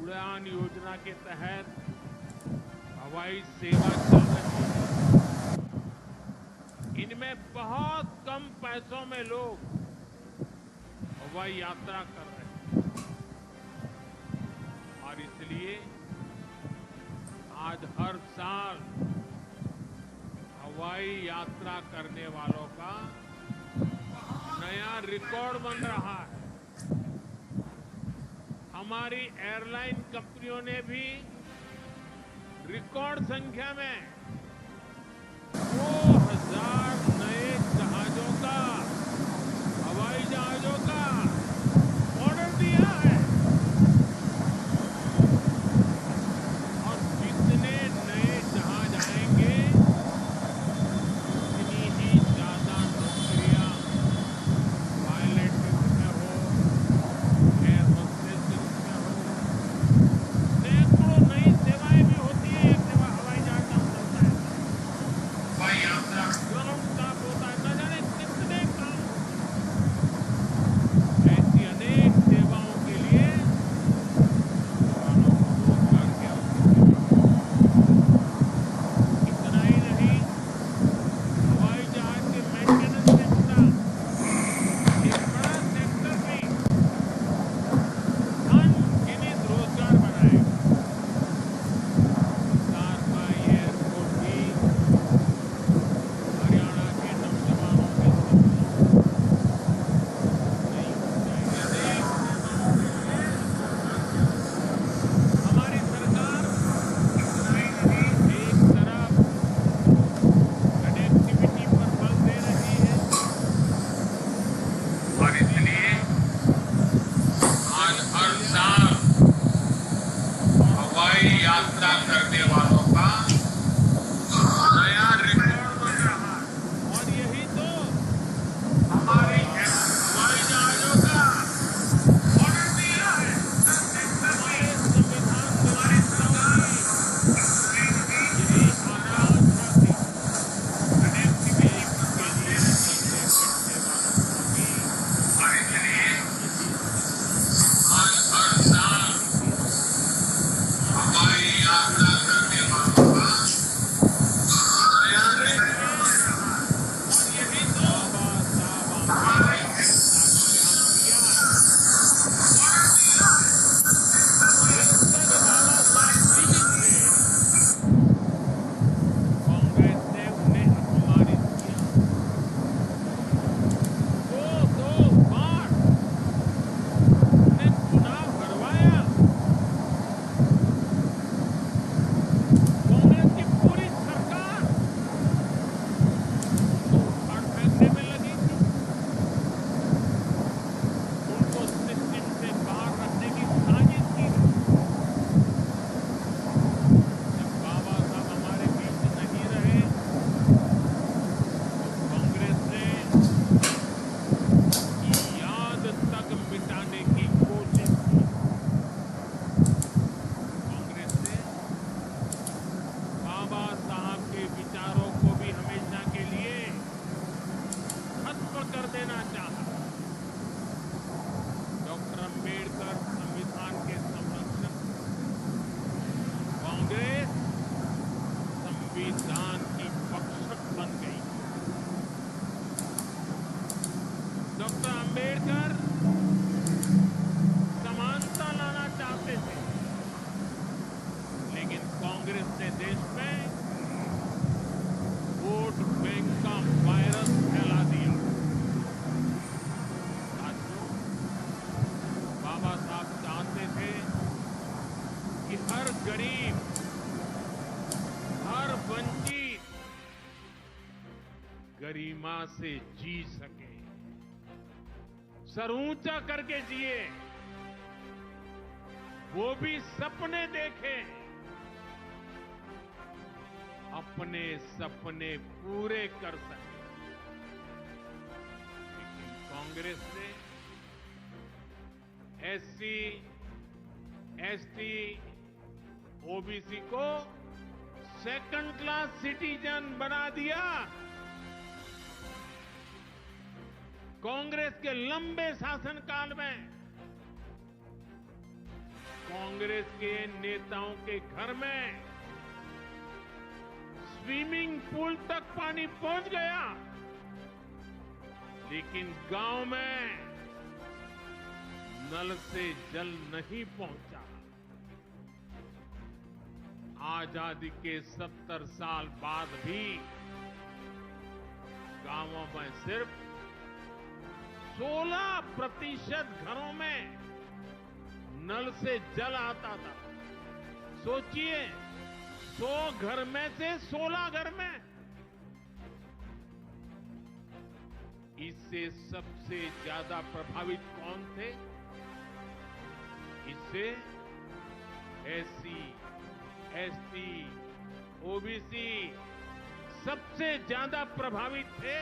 उड़ान योजना के तहत हवाई सेवा चल रही है। इनमें बहुत कम पैसों में लोग हवाई यात्रा कर रहे हैं और इसलिए आज हर साल हवाई यात्रा करने वालों का नया रिकॉर्ड बन रहा है। हमारी एयरलाइन कंपनियों ने भी रिकॉर्ड संख्या में 2000 नए जहाजों का, हवाई जहाजों का ऑर्डर दिया है और जितने नए जहाज आएंगे उतनी ही ज्यादा नौकरियां पायलट में हो, एयर होस्टेस में हो, सैकड़ों नई सेवाएं भी होती है। एक सेवा हवाई जहाज काम चलता है, हवाई यात्रा ग्राउंड स्टाफ होता है, न जाने कितने काम होते हैं। ऐसी अनेक सेवाओं के लिए जवानों को रोजगार की आवश्यकता है। इतना ही नहीं, हवाई जहाज के मेंटेनेंस से जुड़ा एक बड़ा सेक्टर भी अनगिनत रोजगार बनाएगा। सरकार का ये एयरपोर्ट भी हरियाणा के नौजवानों के सपनों नई ऊंचाई, हमारी सरकार एक तरफ कनेक्टिविटी पर बल दे रही है और इसलिए आज हर साल हवाई यात्रा करने वालों का नया रिकॉर्ड बन रहा है और यही तो हमारे हवाई जहाजों का ऑर्डर दिया है। हमारे संविधान निर्माताओं की यही आकांक्षा थी, कनेक्टिविटी पर बल दे रही है, बैठने वालों की और इसलिए आज हर साल हवाई यात्रा करने वालों का नया रिकॉर्ड बन रहा है और यही तो बाबा साहब आम्बेडकर किया ऑर्डर दिया है। जब बाबा साहब जीवित थे, कांग्रेस ने उन्हें अपमानित किया। दो बार उन्हें चुनाव हरवाया। कांग्रेस की पूरी सरकार उनको उखाड़ फेंकने में लगी थी, उनको सिस्टम से बाहर रखने की साजिश की गई। जब बाबा साहब हमारे बीच नहीं रहे तो कांग्रेस ने उनकी याद तक मिटाने की कोशिश की। कांग्रेस ने बाबा साहब के विचारों को भी हमेशा के लिए खत्म कर देना चाहा। डॉक्टर अंबेडकर संविधान के संरक्षक, कांग्रेस संविधान की पक्षक बन गई। डॉक्टर अंबेडकर समानता लाना चाहते थे, लेकिन कांग्रेस ने देश में वोट बैंक का वायरस फैला दिया। साथियों, बाबा साहब चाहते थे कि हर गरीब, हर वंचित गरिमा से जी सके, सर ऊंचा करके जिए, वो भी सपने देखे, अपने सपने पूरे कर सके। लेकिन कांग्रेस ने एससी, एसटी, ओबीसी को सेकंड क्लास सिटीजन बना दिया। कांग्रेस के लंबे शासनकाल में कांग्रेस कांग्रेस के नेताओं के घर में स्विमिंग पूल तक पानी पहुंच गया, लेकिन गांव में नल से जल नहीं पहुंचा। आजादी के 70 साल बाद भी गांवों में सिर्फ 16% घरों में नल से जल आता था। सोचिए, 100 घर में से 16 घर में। इससे सबसे ज्यादा प्रभावित कौन थे? इससे एससी, एसटी, ओबीसी सबसे ज्यादा प्रभावित थे।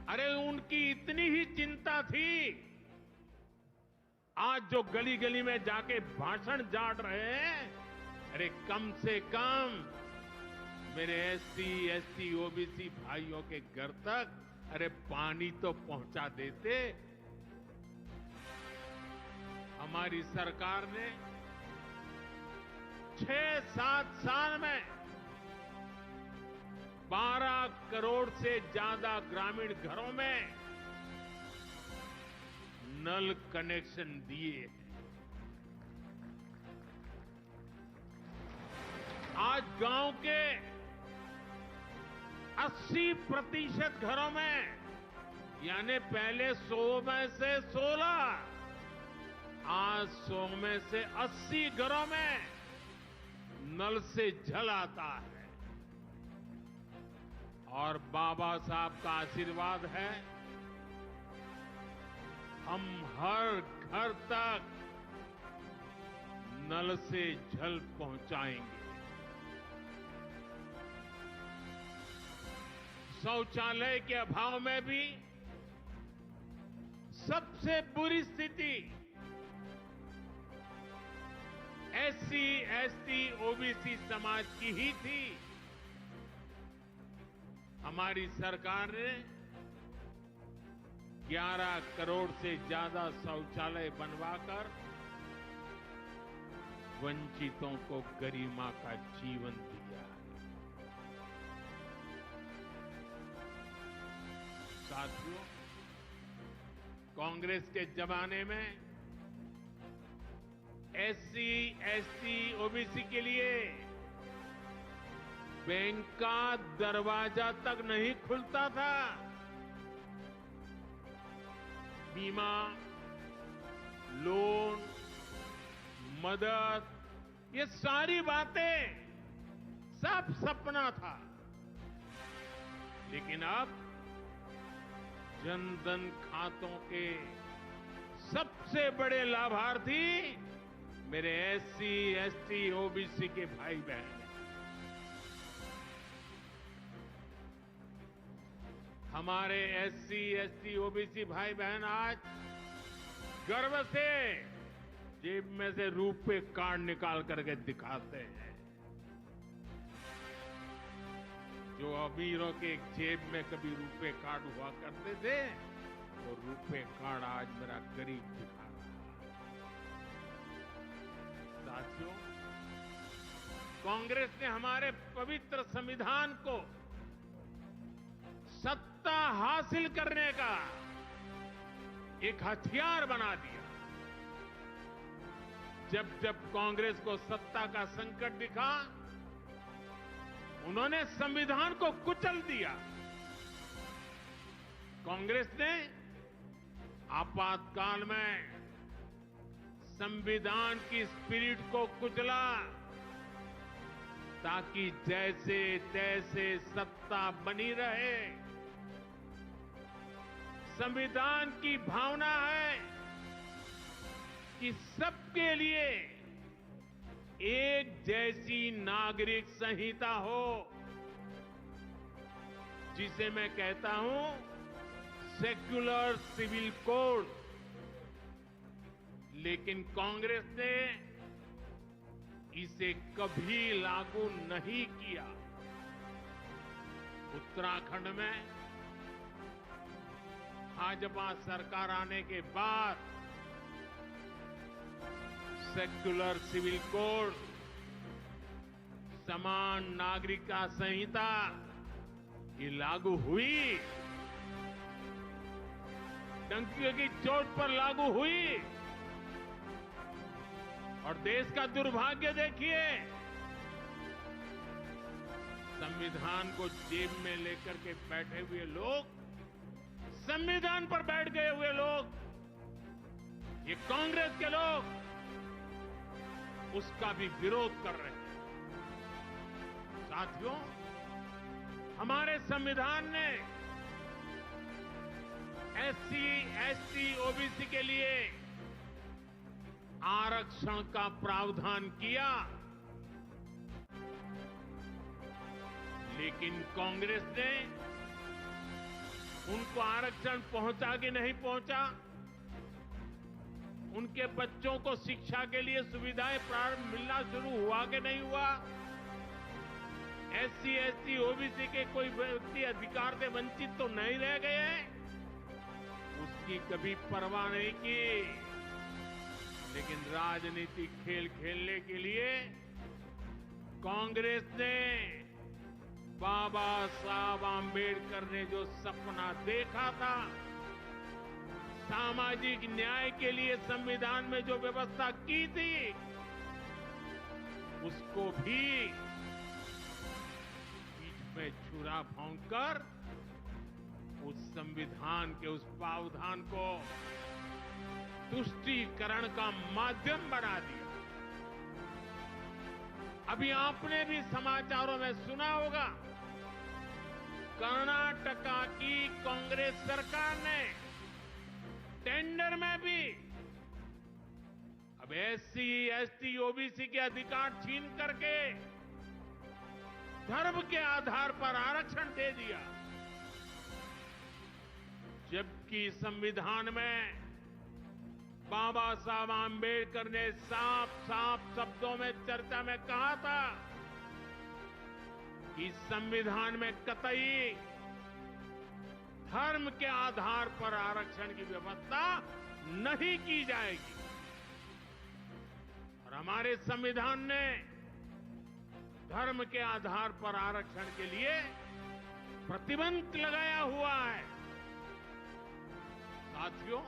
अरे उनकी इतनी ही चिंता थी, आज जो गली गली में जाके भाषण झाड़ रहे हैं, अरे कम से कम मेरे एससी, एसटी, ओबीसी भाइयों के घर तक अरे पानी तो पहुंचा देते। हमारी सरकार ने 6-7 साल में 12 करोड़ से ज्यादा ग्रामीण घरों में नल कनेक्शन दिए हैं। आज गांव के 80% घरों में, यानी पहले 100 में से 16, आज 100 में से 80 घरों में नल से जल आता है। और बाबा साहब का आशीर्वाद है, हम हर घर तक नल से जल पहुंचाएंगे। शौचालय के अभाव में भी सबसे बुरी स्थिति एससी, एसटी, ओबीसी समाज की ही थी। हमारी सरकार ने 11 करोड़ से ज्यादा शौचालय बनवाकर वंचितों को गरिमा का जीवन दिया है। साथियों, कांग्रेस के जमाने में एससी, एसटी, ओबीसी के लिए बैंक का दरवाजा तक नहीं खुलता था। बीमा, लोन, मदद, ये सारी बातें सब सपना था। लेकिन अब जनधन खातों के सबसे बड़े लाभार्थी मेरे एससी, एसटी, ओबीसी के भाई बहन हैं। हमारे एससी, एसटी, ओबीसी भाई बहन आज गर्व से जेब में से रुपए कार्ड निकाल करके दिखाते हैं। जो अमीरों के जेब में कभी रुपए कार्ड हुआ करते थे, वो रुपए कार्ड आज मेरा गरीब दिखा रहा है। साथियों, कांग्रेस ने हमारे पवित्र संविधान को सत्ता हासिल करने का एक हथियार बना दिया। जब जब कांग्रेस को सत्ता का संकट दिखा, उन्होंने संविधान को कुचल दिया। कांग्रेस ने आपातकाल में संविधान की स्पिरिट को कुचला, ताकि जैसे तैसे सत्ता बनी रहे। संविधान की भावना है कि सबके लिए एक जैसी नागरिक संहिता हो, जिसे मैं कहता हूं सेक्युलर सिविल कोड। लेकिन कांग्रेस ने इसे कभी लागू नहीं किया। उत्तराखंड में भाजपा सरकार आने के बाद सेक्युलर सिविल कोड, समान नागरिकता संहिता ये लागू हुई, डंके की चोट पर लागू हुई। और देश का दुर्भाग्य देखिए, संविधान को जेब में लेकर के बैठे हुए लोग, संविधान पर बैठ गए हुए लोग, ये कांग्रेस के लोग उसका भी विरोध कर रहे हैं। साथियों, हमारे संविधान ने एससी, एसटी, ओबीसी के लिए आरक्षण का प्रावधान किया, लेकिन कांग्रेस ने उनको आरक्षण पहुंचा कि नहीं पहुंचा, उनके बच्चों को शिक्षा के लिए सुविधाएं प्रारंभ मिलना शुरू हुआ कि नहीं हुआ, एससी, एसटी, ओबीसी के कोई व्यक्ति अधिकार से वंचित तो नहीं रह गए हैं, उसकी कभी परवाह नहीं की। लेकिन राजनीतिक खेल खेलने के लिए कांग्रेस ने बाबा साहब आंबेडकर ने जो सपना देखा था, सामाजिक न्याय के लिए संविधान में जो व्यवस्था की थी, उसको भी पीठ में छुरा भोंककर उस संविधान के उस प्रावधान को तुष्टीकरण का माध्यम बना दिया। अभी आपने भी समाचारों में सुना होगा, कर्नाटका की कांग्रेस सरकार ने टेंडर में भी अब एससी, एसटी, ओबीसी के अधिकार छीन करके धर्म के आधार पर आरक्षण दे दिया, जबकि संविधान में बाबा साहब आंबेडकर ने साफ साफ शब्दों में चर्चा में कहा था कि संविधान में कतई धर्म के आधार पर आरक्षण की व्यवस्था नहीं की जाएगी। और हमारे संविधान ने धर्म के आधार पर आरक्षण के लिए प्रतिबंध लगाया हुआ है। साथियों,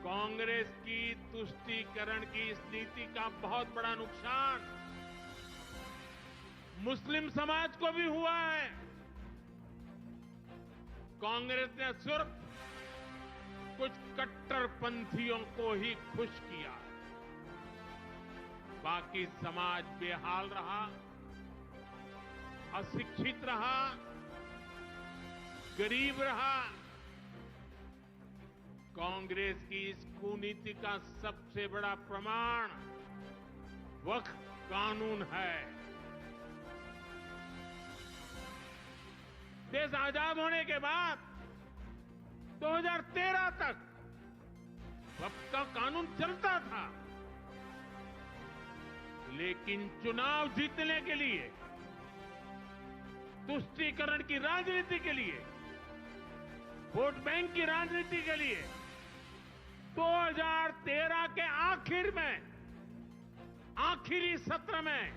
कांग्रेस की तुष्टीकरण की इस नीति का बहुत बड़ा नुकसान मुस्लिम समाज को भी हुआ है। कांग्रेस ने सिर्फ कुछ कट्टरपंथियों को ही खुश किया, बाकी समाज बेहाल रहा, अशिक्षित रहा, गरीब रहा। कांग्रेस की इस कुनीति का सबसे बड़ा प्रमाण वक्फ कानून है। देश आजाद होने के बाद 2013 तक वक्फ का कानून चलता था, लेकिन चुनाव जीतने के लिए, तुष्टीकरण की राजनीति के लिए, वोट बैंक की राजनीति के लिए 2013 के आखिर में, आखिरी सत्र में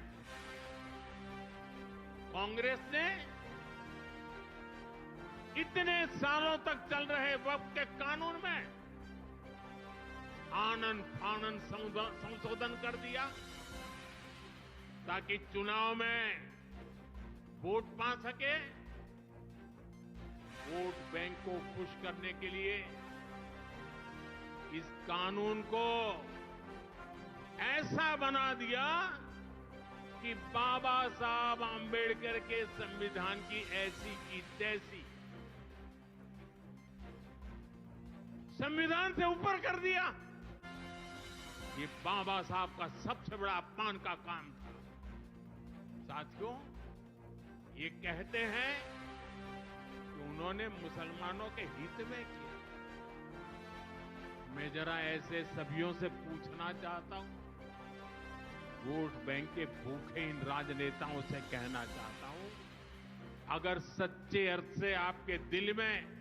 कांग्रेस ने इतने सालों तक चल रहे वक्फ के कानून में आनन फानन संशोधन कर दिया, ताकि चुनाव में वोट पा सके। वोट बैंक को खुश करने के लिए इस कानून को ऐसा बना दिया कि बाबा साहब आंबेडकर के संविधान की ऐसी की तैसी, संविधान से ऊपर कर दिया। ये बाबा साहब का सबसे बड़ा अपमान का काम था। साथियों, ये कहते हैं कि उन्होंने मुसलमानों के हित में किया। मैं जरा ऐसे सभियों से पूछना चाहता हूं, वोट बैंक के भूखे इन राजनेताओं से कहना चाहता हूं, अगर सच्चे अर्थ से आपके दिल में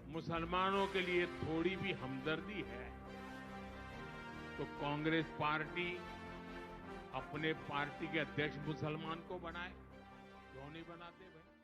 मुसलमानों के लिए थोड़ी भी हमदर्दी है, तो कांग्रेस पार्टी अपने पार्टी के अध्यक्ष मुसलमान को बनाए, क्यों नहीं बनाते भाई?